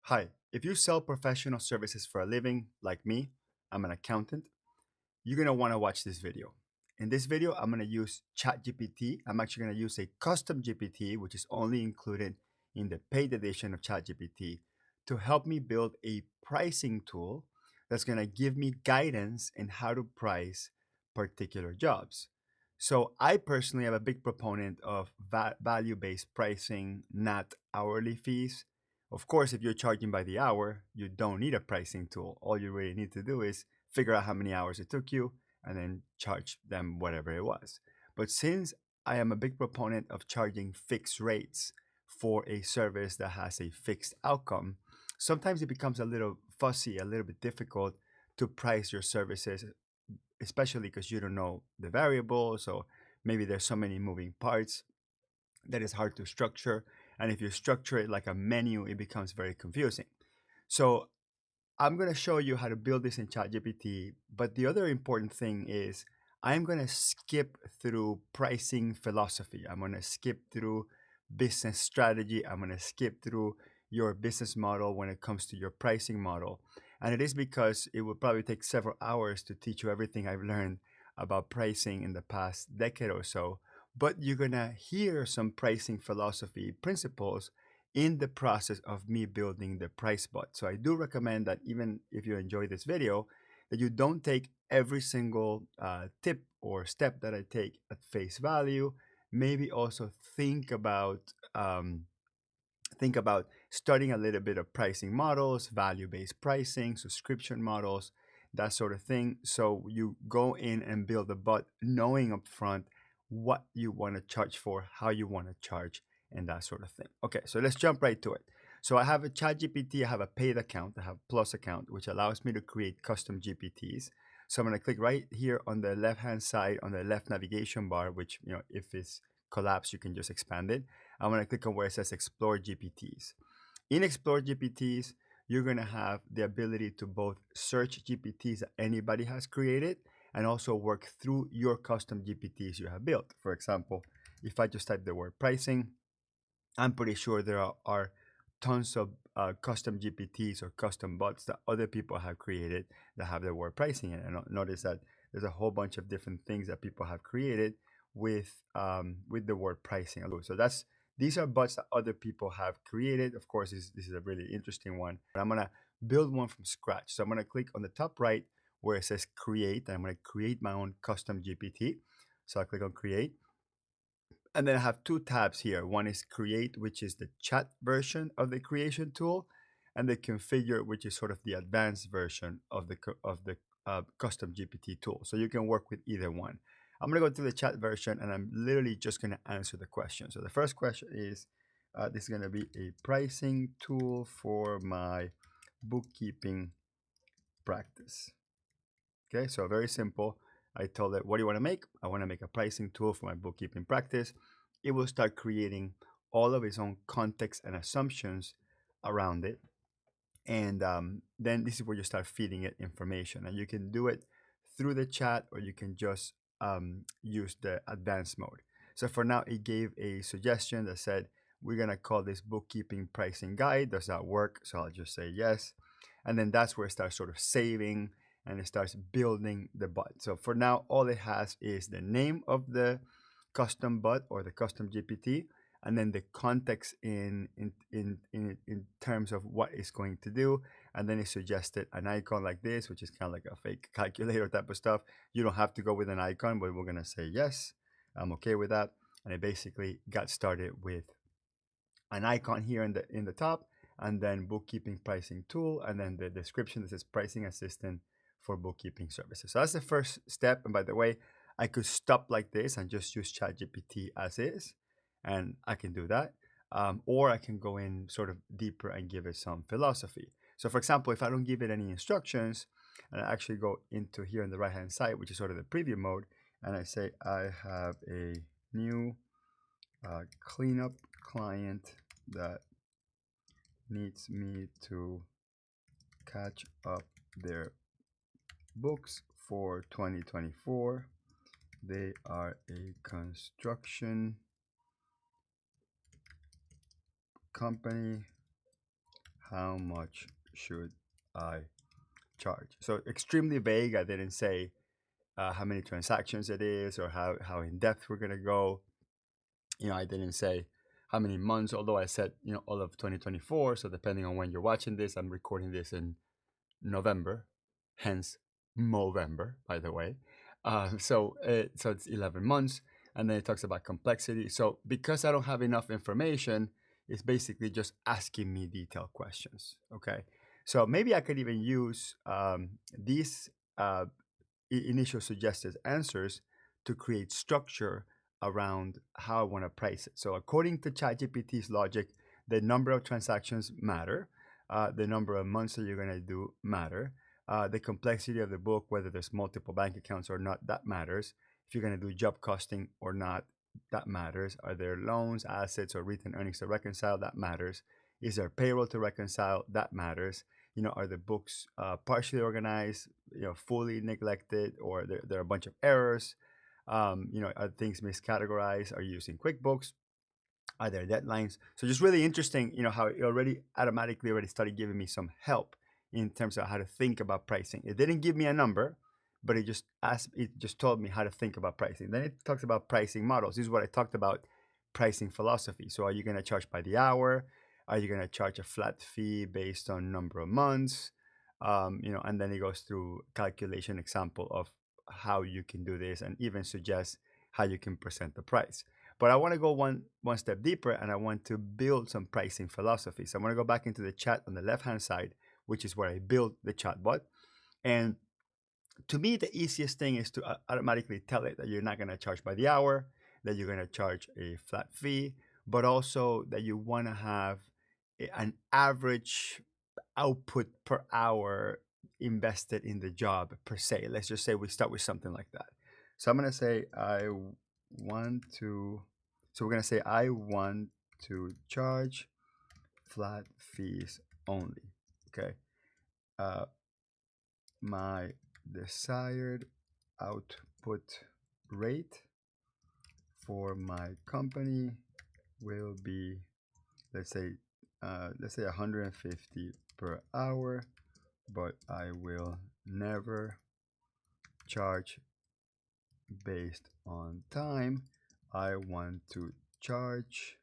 Hi, if you sell professional services for a living, like me, I'm an accountant, you're going to want to watch this video. In this video, I'm going to use ChatGPT. I'm actually going to use a custom GPT, which is only included in the paid edition of ChatGPT, to help me build a pricing tool that's going to give me guidance in how to price particular jobs. So I personally am a big proponent of value-based pricing, not hourly fees. Of course, if you're charging by the hour, you don't need a pricing tool. All you really need to do is figure out how many hours it took you and then charge them whatever it was. But since I am a big proponent of charging fixed rates for a service that has a fixed outcome, sometimes it becomes a little fussy, a little bit difficult to price your services, especially because you don't know the variables, or maybe there's so many moving parts that it's hard to structure. And if you structure it like a menu, it becomes very confusing. So I'm going to show you how to build this in ChatGPT. But the other important thing is I'm going to skip through pricing philosophy. I'm going to skip through business strategy. I'm going to skip through your business model when it comes to your pricing model. And it is because it would probably take several hours to teach you everything I've learned about pricing in the past decade or so. But you're going to hear some pricing philosophy principles in the process of me building the price bot. So I do recommend that even if you enjoy this video, that you don't take every single tip or step that I take at face value. Maybe also think about studying a little bit of pricing models, value-based pricing, subscription models, that sort of thing. So you go in and build a bot knowing upfront what you want to charge for, how you want to charge, and that sort of thing. Okay, so let's jump right to it. So I have a ChatGPT, I have a paid account, I have a Plus account, which allows me to create custom GPTs. So I'm going to click right here on the left-hand side on the left navigation bar, which, if it's collapsed, you can just expand it. I'm going to click on where it says Explore GPTs. In Explore GPTs, you're going to have the ability to both search GPTs that anybody has created and also work through your custom GPTs you have built. For example, if I just type the word pricing, I'm pretty sure there are tons of custom GPTs or custom bots that other people have created that have the word pricing in it. And notice that there's a whole bunch of different things that people have created with the word pricing. So these are bots that other people have created. Of course, this is a really interesting one. But I'm gonna build one from scratch. So I'm gonna click on the top right where it says create, and I'm gonna create my own custom GPT. So I click on create. And then I have two tabs here. One is create, which is the chat version of the creation tool, and the configure, which is sort of the advanced version of the custom GPT tool. So you can work with either one. I'm gonna go to the chat version, and I'm literally just gonna answer the question. So the first question is, this is gonna be a pricing tool for my bookkeeping practice. Okay, so very simple. I told it, what do you want to make? I want to make a pricing tool for my bookkeeping practice. It will start creating all of its own context and assumptions around it. And then this is where you start feeding it information. And you can do it through the chat, or you can just use the advanced mode. So for now, it gave a suggestion that said, we're going to call this bookkeeping pricing guide. Does that work? So I'll just say yes. And then that's where it starts sort of saving and it starts building the bot. So for now, all it has is the name of the custom bot or the custom GPT, and then the context in terms of what it's going to do. And then it suggested an icon like this, which is kind of like a fake calculator type of stuff. You don't have to go with an icon, but we're going to say yes, I'm okay with that. And it basically got started with an icon here in the top, and then bookkeeping pricing tool, and then the description that says pricing assistant for bookkeeping services. So that's the first step. And by the way, I could stop like this and just use ChatGPT as is, and I can do that. Or I can go in sort of deeper and give it some philosophy. So for example, if I don't give it any instructions, and I actually go into here on the right hand side, which is sort of the preview mode, and I say I have a new cleanup client that needs me to catch up their books for 2024. They are a construction company how much should I charge? So extremely vague. I didn't say how many transactions it is or how in depth we're gonna go. I didn't say how many months, although I said all of 2024. So depending on when you're watching this, I'm recording this in November, hence Movember, by the way. So it's 11 months, and then it talks about complexity. So because I don't have enough information, it's basically just asking me detailed questions. Okay, so maybe I could even use these initial suggested answers to create structure around how I want to price it. So according to ChatGPT's logic, the number of transactions matter, the number of months that you're going to do matter, the complexity of the book, whether there's multiple bank accounts or not, that matters. If you're going to do job costing or not, that matters. Are there loans, assets, or retained earnings to reconcile? That matters. Is there payroll to reconcile? That matters. Are the books partially organized, fully neglected, or there are a bunch of errors? Are things miscategorized? Are you using QuickBooks? Are there deadlines? So just really interesting, how it already automatically already started giving me some help in terms of how to think about pricing. It didn't give me a number, but it just told me how to think about pricing. Then it talks about pricing models. This is what I talked about, pricing philosophy. So are you going to charge by the hour? Are you going to charge a flat fee based on number of months? And then it goes through calculation example of how you can do this and even suggest how you can present the price. But I want to go one step deeper, and I want to build some pricing philosophy. So I'm going to go back into the chat on the left-hand side, which is where I built the chatbot. And to me, the easiest thing is to automatically tell it that you're not going to charge by the hour, that you're going to charge a flat fee, but also that you want to have an average output per hour invested in the job per se. Let's just say we start with something like that. So I'm going to say want to, so we're going to say I want to charge flat fees only. Okay. My desired output rate for my company will be, let's say 150 per hour, but I will never charge based on time. I want to charge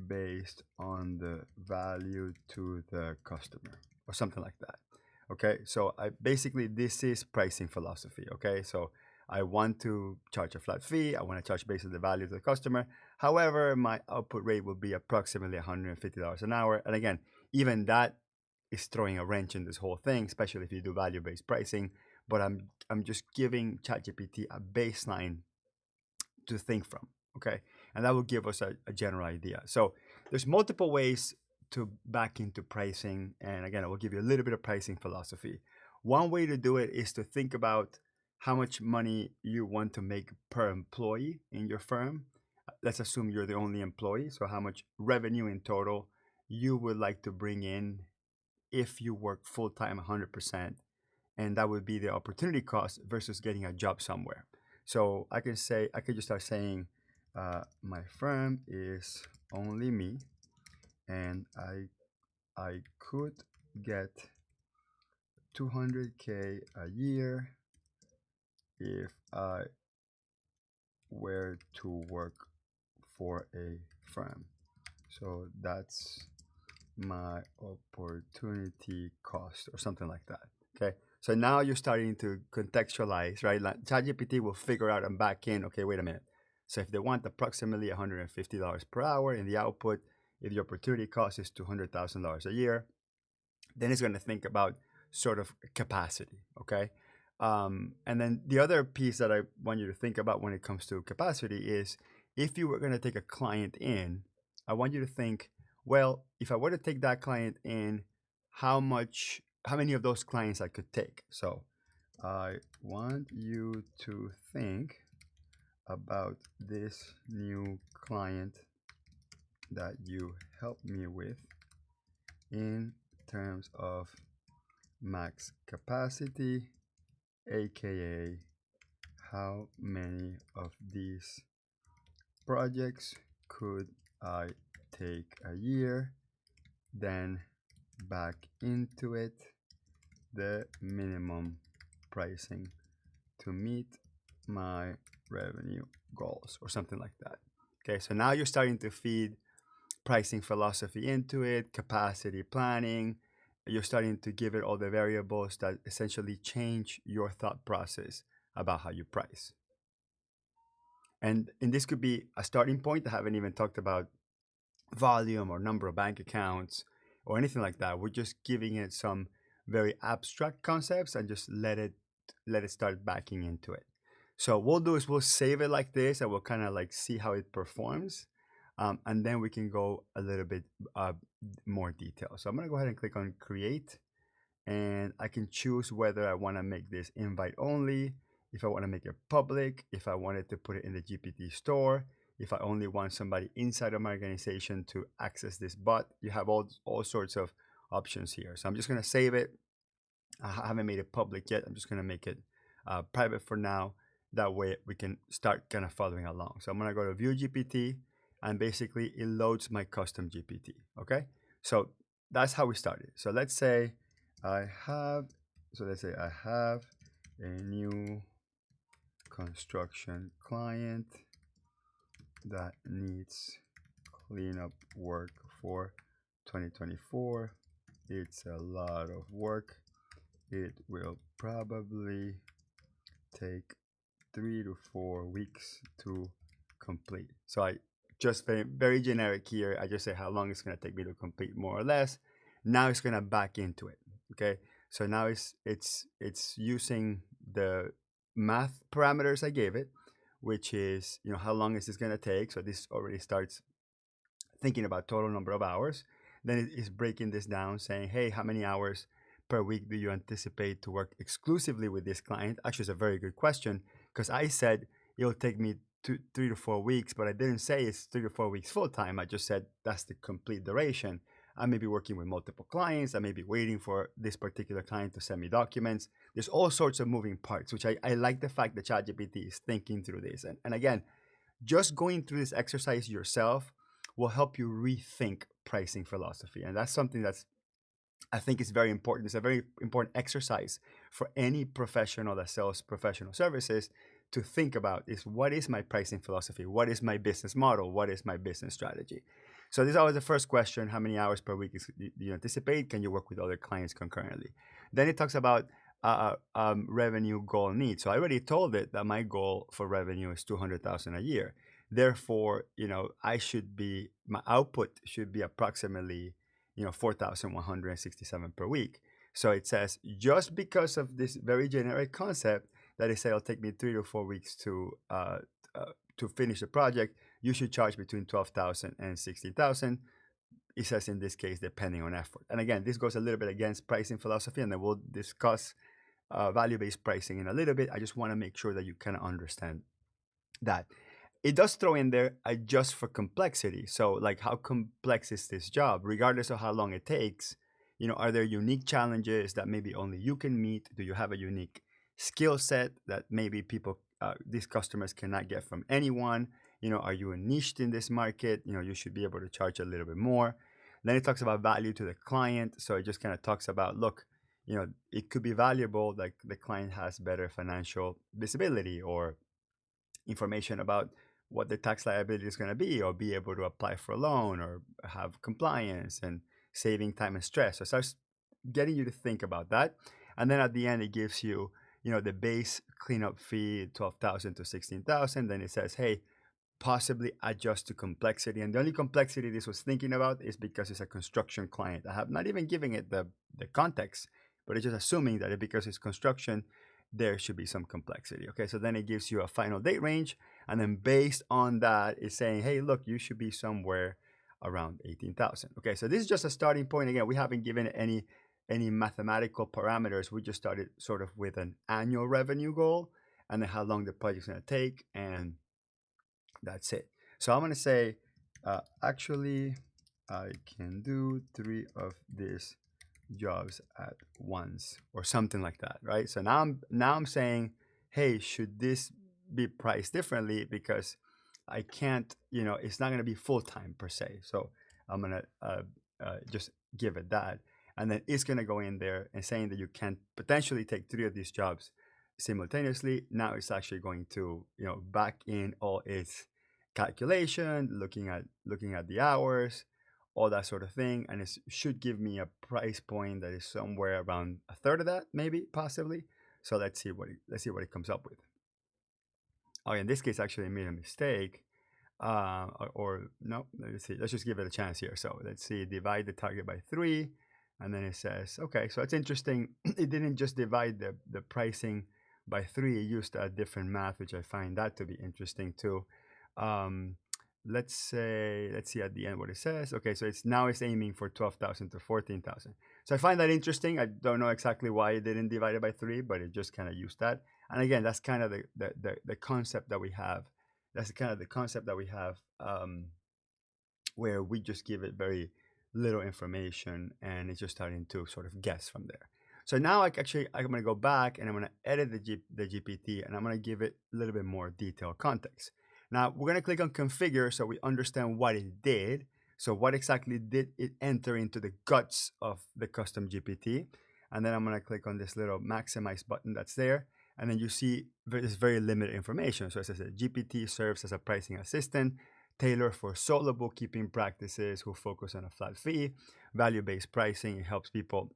based on the value to the customer or something like that. Okay, so this is pricing philosophy. Okay, so I want to charge a flat fee. I want to charge based on the value to the customer. However, my output rate will be approximately $150 an hour. And again, even that is throwing a wrench in this whole thing, especially if you do value-based pricing. But I'm just giving ChatGPT a baseline to think from. Okay, and that will give us a general idea. So there's multiple ways to back into pricing, and again, I will give you a little bit of pricing philosophy. One way to do it is to think about how much money you want to make per employee in your firm. Let's assume you're the only employee, so how much revenue in total you would like to bring in if you work full-time 100%, and that would be the opportunity cost versus getting a job somewhere. So I could just start saying, my firm is only me, and I could get 200K a year if I were to work for a firm. So that's my opportunity cost or something like that. Okay. So now you're starting to contextualize, right? Like ChatGPT will figure out and back in, okay, wait a minute. So if they want approximately $150 per hour in the output, if the opportunity cost is $200,000 a year, then it's going to think about sort of capacity, okay? And then the other piece that I want you to think about when it comes to capacity is if you were going to take a client in, I want you to think, well, if I were to take that client in, how many of those clients I could take? So I want you to think about this new client that you help me with in terms of max capacity, aka how many of these projects could I take a year then back into it the minimum pricing to meet my revenue goals or something like that. Okay, so now you're starting to feed pricing philosophy into it, capacity planning. You're starting to give it all the variables that essentially change your thought process about how you price. And this could be a starting point. I haven't even talked about volume or number of bank accounts or anything like that. We're just giving it some very abstract concepts and just let it start backing into it. So what we'll do is we'll save it like this and we'll kind of like see how it performs. And then we can go a little bit more detail. So I'm gonna go ahead and click on create, and I can choose whether I want to make this invite only, if I want to make it public, if I wanted to put it in the GPT store, if I only want somebody inside of my organization to access this bot. You have all sorts of options here. So I'm just going to save it. I haven't made it public yet. I'm just going to make it private for now. That way we can start kind of following along. So I'm going to go to view GPT, and basically it loads my custom GPT. Okay. So that's how we started. So let's say I have, let's say I have a new construction client that needs cleanup work for 2024. It's a lot of work. It will probably take 3 to 4 weeks to complete. So I just very generic here. I just say how long it's going to take me to complete, more or less. Now it's going to back into it. Okay. So now it's using the math parameters I gave it, which is, how long is this going to take? So this already starts thinking about total number of hours. Then it is breaking this down, saying, hey, how many hours per week do you anticipate to work exclusively with this client? Actually, it's a very good question, because I said it'll take me 3 to 4 weeks, but I didn't say it's 3 to 4 weeks full time. I just said that's the complete duration. I may be working with multiple clients. I may be waiting for this particular client to send me documents. There's all sorts of moving parts, which I like the fact that ChatGPT is thinking through this. And again, just going through this exercise yourself will help you rethink pricing philosophy. And that's something that's, I think, is very important. It's a very important exercise for any professional that sells professional services to think about, is what is my pricing philosophy? What is my business model? What is my business strategy? So this is always the first question. How many hours per week do you anticipate? Can you work with other clients concurrently? Then it talks about revenue goal needs. So I already told it that my goal for revenue is 200,000 a year. Therefore, my output should be approximately 4,167 per week. So it says, just because of this very generic concept that it said it'll take me 3 to 4 weeks to finish the project, you should charge between 12,000 and 16,000. It says in this case, depending on effort. And again, this goes a little bit against pricing philosophy, and then we'll discuss value-based pricing in a little bit. I just want to make sure that you kind of understand that. It does throw in there adjust for complexity. So like, how complex is this job? Regardless of how long it takes, are there unique challenges that maybe only you can meet? Do you have a unique skill set that maybe these customers cannot get from anyone? Are you niched in this market? You should be able to charge a little bit more. Then it talks about value to the client. So it just kind of talks about, look, it could be valuable, like the client has better financial visibility or information about what the tax liability is going to be, or be able to apply for a loan, or have compliance, and saving time and stress. So it starts getting you to think about that. And then at the end, it gives you, the base cleanup fee, 12,000 to 16,000. Then it says, hey, possibly adjust to complexity. And the only complexity this was thinking about is because it's a construction client. I have not even given it the context, but it's just assuming that because it's construction, there should be some complexity. Okay, so then it gives you a final date range. And then based on that, it's saying, hey, look, you should be somewhere around 18,000. Okay, so this is just a starting point. Again, we haven't given any mathematical parameters. We just started sort of with an annual revenue goal, and then how long the project's going to take, and that's it. So I'm going to say, actually, I can do 3 of these jobs at once, or something like that, right? So now I'm saying, hey, should this be priced differently? Because I can't, it's not going to be full time per se. So I'm going to just give it that, and then it's going to go in there and saying that you can potentially take 3 of these jobs simultaneously. Now it's actually going to, back in all its calculation, looking at the hours, all that sort of thing, and it should give me a price point that is somewhere around a third of that, maybe, possibly. So let's see what it comes up with. Oh, in this case, actually, I made a mistake. Or no, let's see. Let's just give it a chance here. So let's see, divide the target by 3, and then it says, okay, so it's interesting. It didn't just divide the pricing by 3. It used a different math, which I find that to be interesting too. Um, let's see at the end what it says. Okay, so it's aiming for 12,000 to 14,000. So I find that interesting. I don't know exactly why it didn't divide it by 3, but it just kind of used that. And again, that's kind of the concept that we have. That's kind of the concept that we have, where we just give it very little information and it's just starting to sort of guess from there. So now I'm going to go back and I'm going to edit the GPT, and I'm going to give it a little bit more detailed context. Now we're going to click on configure so we understand what it did. So what exactly did it enter into the guts of the custom GPT? And then I'm going to click on this little maximize button that's there. And then you see there's very limited information. So it says that GPT serves as a pricing assistant tailored for solo bookkeeping practices who focus on a flat fee. Value-based pricing, it helps people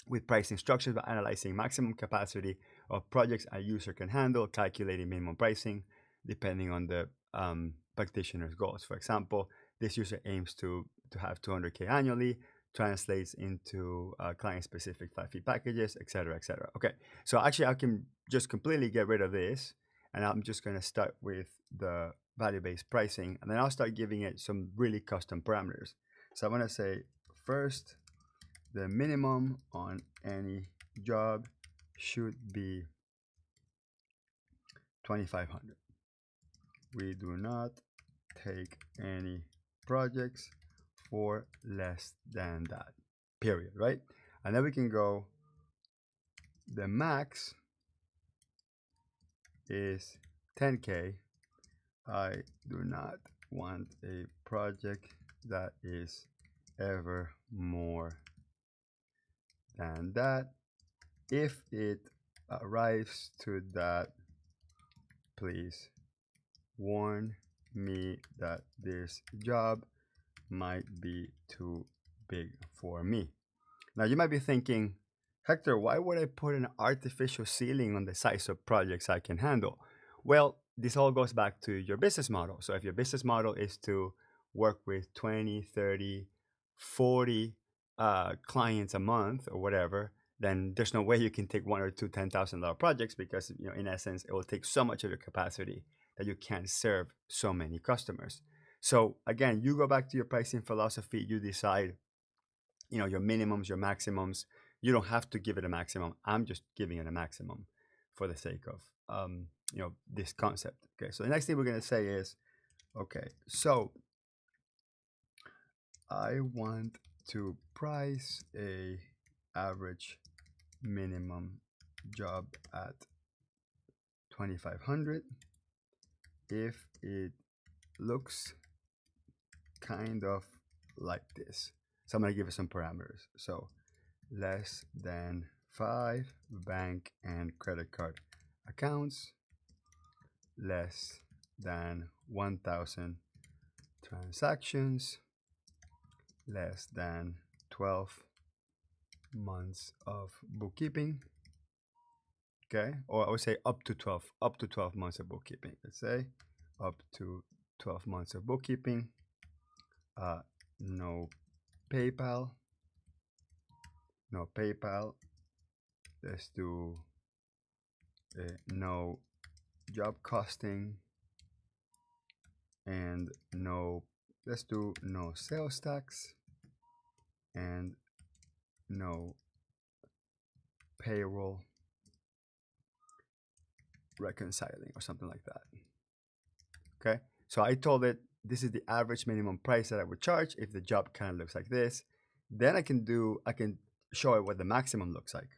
with pricing instructions by analyzing maximum capacity of projects a user can handle, calculating minimum pricing depending on the practitioner's goals. For example, this user aims to have 200K annually, translates into client-specific flat fee packages, etc., etc. Okay, so actually I can just completely get rid of this, and I'm just going to start with the value-based pricing, and then I'll start giving it some really custom parameters. So I'm going to say first, the minimum on any job should be 2,500. We do not take any projects for less than that, period, right? And then we can go, the max is 10K. I do not want a project that is ever more than that. If it arrives to that, please warn me that this job might be too big for me. Now you might be thinking, Hector, why would I put an artificial ceiling on the size of projects I can handle? Well, this all goes back to your business model. So if your business model is to work with 20, 30, 40 clients a month or whatever, then there's no way you can take one or two $10,000 projects, because in essence it will take so much of your capacity that you can't serve so many customers. So again, you go back to your pricing philosophy. You decide, your minimums, your maximums. You don't have to give it a maximum. I'm just giving it a maximum for the sake of this concept. Okay, so the next thing we're going to say is, okay, so I want to price a average minimum job at 2,500 if it looks kind of like this. So I'm going to give it some parameters. So less than 5 bank and credit card accounts, less than 1,000 transactions, less than 12 months of bookkeeping. Okay, or I would say up to 12 months of bookkeeping. Let's say up to 12 months of bookkeeping. No PayPal. No PayPal. Let's do no job costing, and let's do no sales tax, and no payroll reconciling or something like that. Okay, so I told it this is the average minimum price that I would charge if the job kind of looks like this. Then I can show it what the maximum looks like.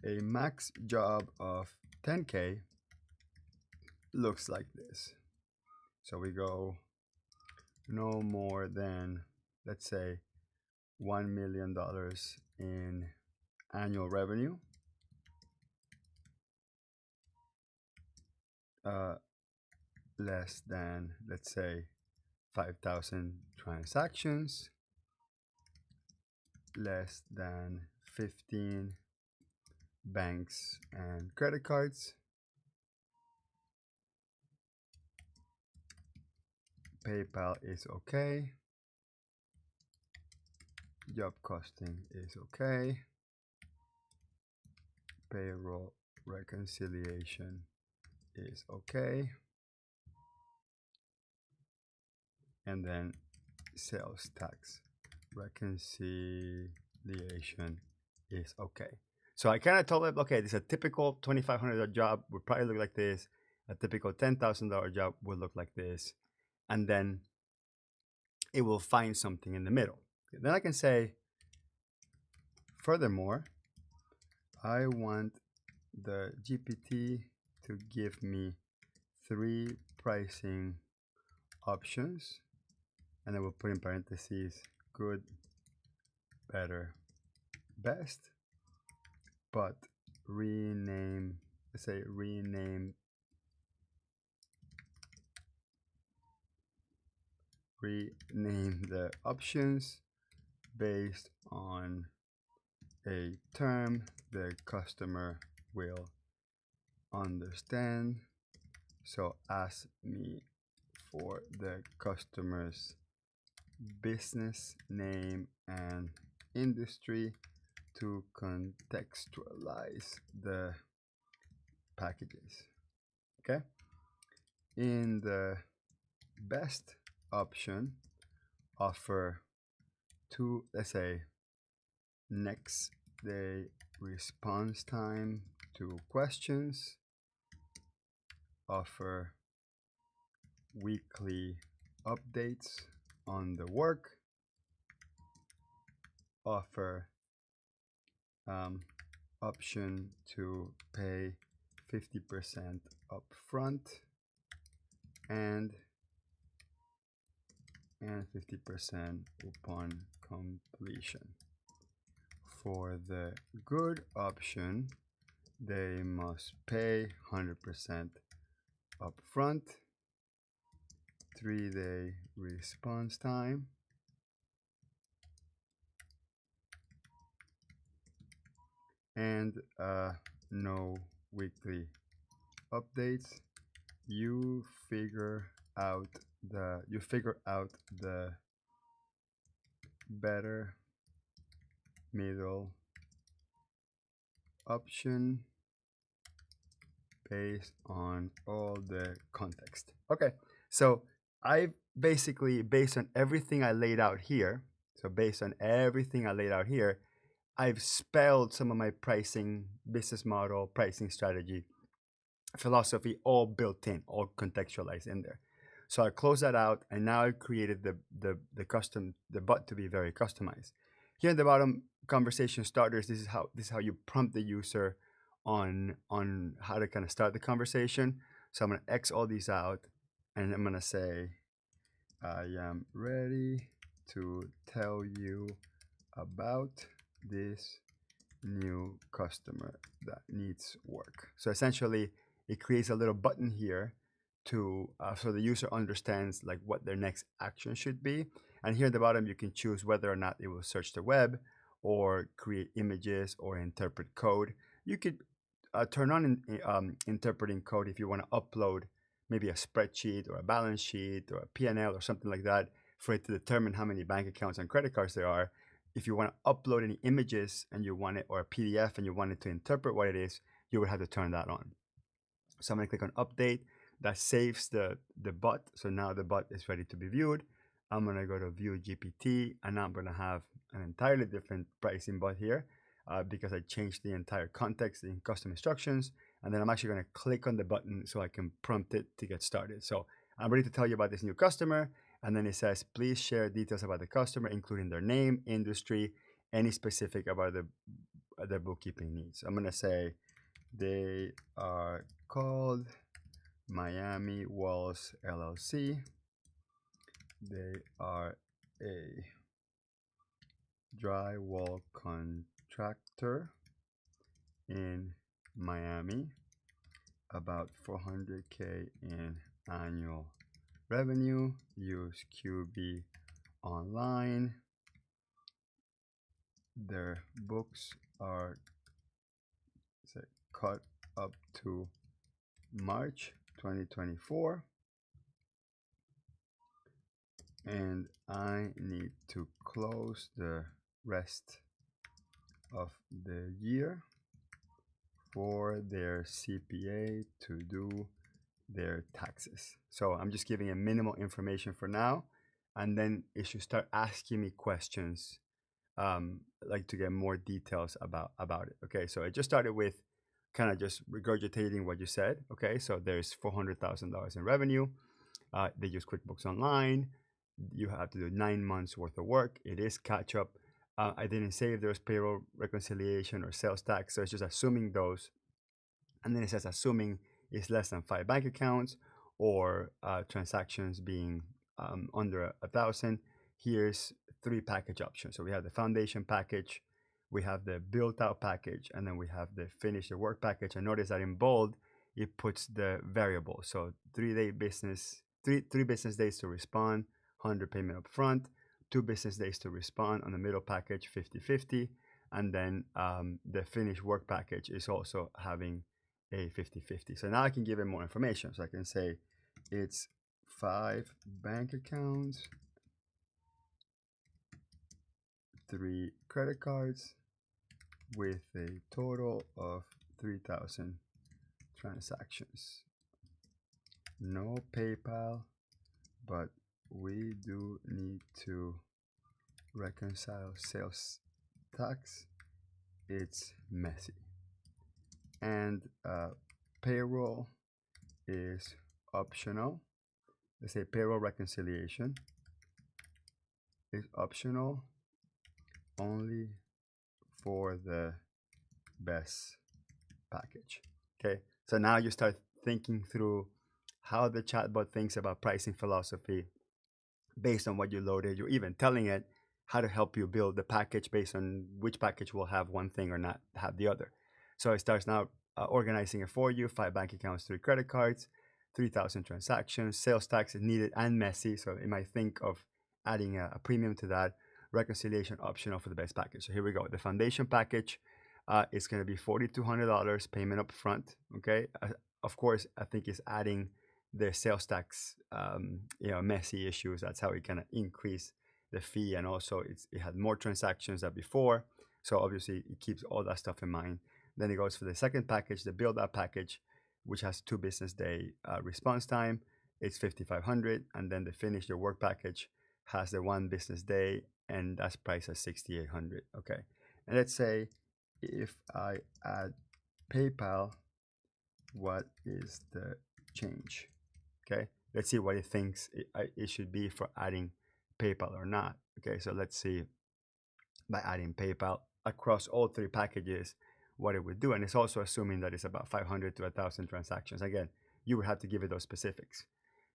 A max job of 10K looks like this. So we go no more than, let's say, $1 million in annual revenue, uh, less than, let's say, 5,000 transactions, less than 15 banks and credit cards, PayPal is okay, job costing is okay, payroll reconciliation is okay, and then sales tax reconciliation is okay. So I kind of told them, okay, this is a typical $2,500 job would probably look like this. A typical $10,000 job would look like this. And then it will find something in the middle. Then I can say, furthermore, I want the GPT to give me 3 pricing options. And I will put in parentheses, good, better, best, but rename, let's say rename the options based on a term the customer will understand. So ask me for the customer's business name and industry to contextualize the packages. Okay. In the best option, offer 2, let's say, next day response time to questions, offer weekly updates on the work, offer option to pay 50% upfront and 50% upon completion. For the good option, they must pay 100% upfront, 3-day response time, and no weekly updates. You figure out the better middle option based on all the context. Okay, so I basically, based on everything I laid out here, I've spelled some of my pricing, business model, pricing strategy, philosophy, all built in, all contextualized in there. So I closed that out, and now I've created the bot to be very customized. Here at the bottom, conversation starters. This is how you prompt the user on how to kind of start the conversation. So I'm gonna X all these out, and I'm gonna say, I am ready to tell you about this new customer that needs work. So essentially, it creates a little button here to so the user understands like what their next action should be. And here at the bottom, you can choose whether or not it will search the web or create images or interpret code. You could turn on interpreting code if you want to upload maybe a spreadsheet or a balance sheet or a P&L or something like that for it to determine how many bank accounts and credit cards there are. If you want to upload any images and you want it, or a PDF and you want it to interpret what it is, you would have to turn that on. So I'm going to click on update. That saves the bot. So now the bot is ready to be viewed. I'm going to go to view GPT, and now I'm going to have an entirely different pricing bot here because I changed the entire context in custom instructions. And then I'm actually going to click on the button so I can prompt it to get started. So I'm ready to tell you about this new customer. And then it says, please share details about the customer, including their name, industry, any specific about their bookkeeping needs. I'm going to say they are called Miami Walls LLC. They are a drywall contractor in Miami, about 400K in annual revenue. Use QB online. Their books are cut up to March 2024, and I need to close the rest of the year for their CPA to do their taxes. So I'm just giving a minimal information for now, and then it should start asking me questions, like to get more details about it. Okay, so it just started with kind of just regurgitating what you said. Okay, so there's $400,000 in revenue. They use QuickBooks Online. You have to do 9 months worth of work. It is catch up. I didn't say if there's payroll reconciliation or sales tax, so it's just assuming those. And then it says assuming it's less than 5 bank accounts or transactions being under 1,000. Here's 3 package options. So we have the foundation package, we have the built out package, and then we have the finish the work package. And notice that in bold, it puts the variable. So 3-day business, three business days to respond, 100 payment up front, 2 business days to respond on the middle package, 50/50. And then the finished work package is also having a 50/50. So now I can give it more information. So I can say it's 5 bank accounts, 3 credit cards with a total of 3,000 transactions. No PayPal, but we do need to reconcile sales tax. It's messy. And payroll is optional. Let's say payroll reconciliation is optional only for the best package. Okay, so now you start thinking through how the chatbot thinks about pricing philosophy based on what you loaded. You're even telling it how to help you build the package based on which package will have one thing or not have the other. So it starts now organizing it for you: 5 bank accounts, 3 credit cards, 3,000 transactions. Sales tax is needed and messy, so it might think of adding a premium to that. Reconciliation optional for the best package. So here we go. The foundation package is going to be $4,200 payment up front. Okay, of course, I think it's adding the sales tax, messy issues. That's how it kind of increase the fee, and also it had more transactions than before. So obviously it keeps all that stuff in mind. Then it goes for the second package, the build up package, which has 2 business day response time. It's 5,500, and then the finish your work package has the 1 business day, and that's priced at 6,800. Okay, and let's say if I add PayPal, what is the change? Okay, let's see what it thinks it should be for adding PayPal or not. Okay, so let's see by adding PayPal across all 3 packages what it would do. And it's also assuming that it's about 500 to 1,000 transactions. Again, you would have to give it those specifics.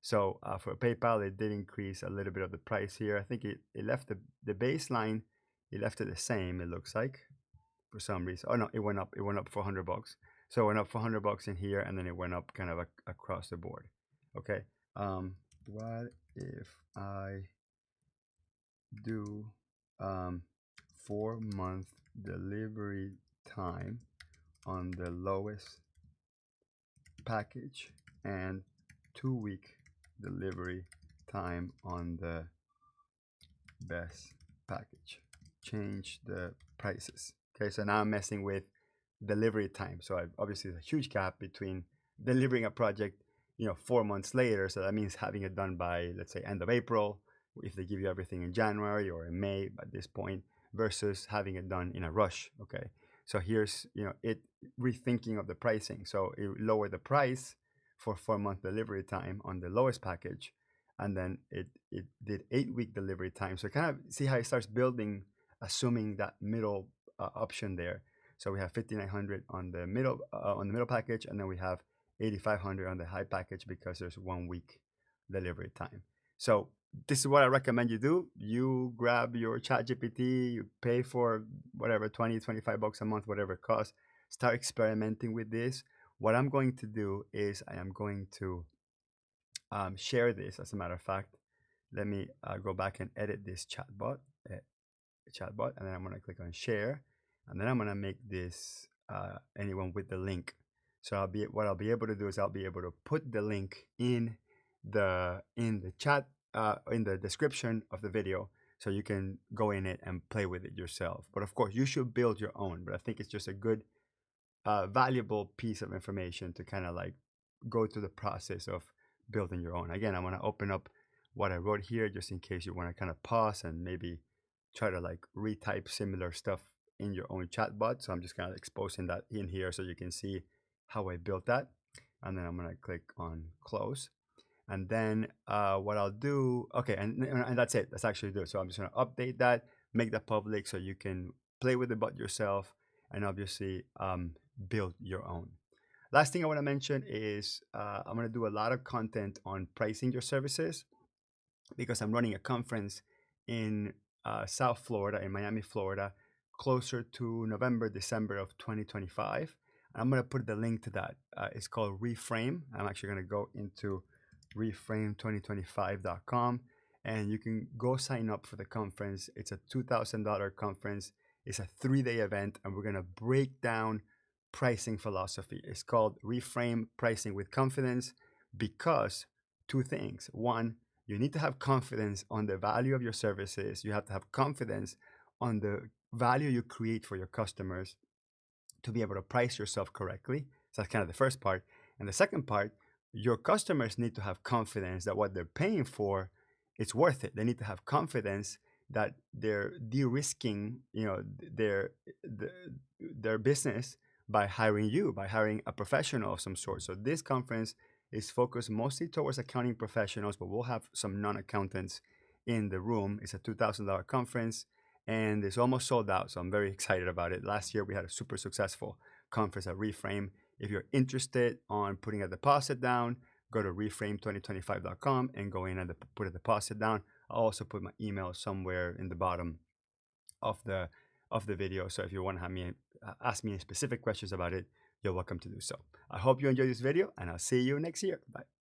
So for PayPal, it did increase a little bit of the price here. I think it left the baseline, it left it the same, it looks like, for some reason. Oh no, it went up $400. So it went up $400 in here, and then it went up kind of across the board. Okay, what if I do 4-month delivery time on the lowest package and 2-week delivery time on the best package? Change the prices. Okay, so now I'm messing with delivery time. So obviously there's a huge gap between delivering a project 4 months later. So that means having it done by, let's say, end of April, if they give you everything in January or in May at this point, versus having it done in a rush. Okay, so here's it rethinking of the pricing. So it lowered the price for 4-month delivery time on the lowest package, and then it did 8-week delivery time. So kind of see how it starts building, assuming that middle option there. So we have 5,900 on the middle package, and then we have 8,500 on the high package because there's 1 week delivery time. So this is what I recommend you do. You grab your ChatGPT, you pay for whatever, 20, 25 bucks a month, whatever it costs. Start experimenting with this. What I'm going to do is I am going to share this. As a matter of fact, let me go back and edit this chatbot, and then I'm going to click on share, and then I'm going to make this anyone with the link. So I'll be able to do is I'll be able to put the link in the chat in the description of the video, so you can go in it and play with it yourself. But of course, you should build your own. But I think it's just a good valuable piece of information to kind of like go through the process of building your own. Again, I want to open up what I wrote here just in case you want to kind of pause and maybe try to like retype similar stuff in your own chatbot. So I'm just kind of exposing that in here so you can see how I built that. And then I'm going to click on close. And then what I'll do, okay, and that's it. That's actually do it. So I'm just going to update that, make that public so you can play with the bot yourself, and obviously build your own. Last thing I want to mention is I'm going to do a lot of content on pricing your services because I'm running a conference in South Florida, in Miami, Florida, closer to November, December of 2025. I'm going to put the link to that. It's called Reframe. I'm actually going to go into reframe2025.com and you can go sign up for the conference. It's a $2,000 conference. It's a 3-day event, and we're going to break down pricing philosophy. It's called Reframe Pricing with Confidence because two things. One, you need to have confidence on the value of your services. You have to have confidence on the value you create for your customers to be able to price yourself correctly. So that's kind of the first part. And the second part, your customers need to have confidence that what they're paying for, it's worth it. They need to have confidence that they're de-risking, their business by hiring you, by hiring a professional of some sort. So this conference is focused mostly towards accounting professionals, but we'll have some non-accountants in the room. It's a $2,000 conference and it's almost sold out. So I'm very excited about it. Last year we had a super successful conference at Reframe. If you're interested on putting a deposit down, go to reframe2025.com and go in and put a deposit down. I'll also put my email somewhere in the bottom of the video. So if you want to have me ask me any specific questions about it, you're welcome to do so. I hope you enjoyed this video, and I'll see you next year. Bye.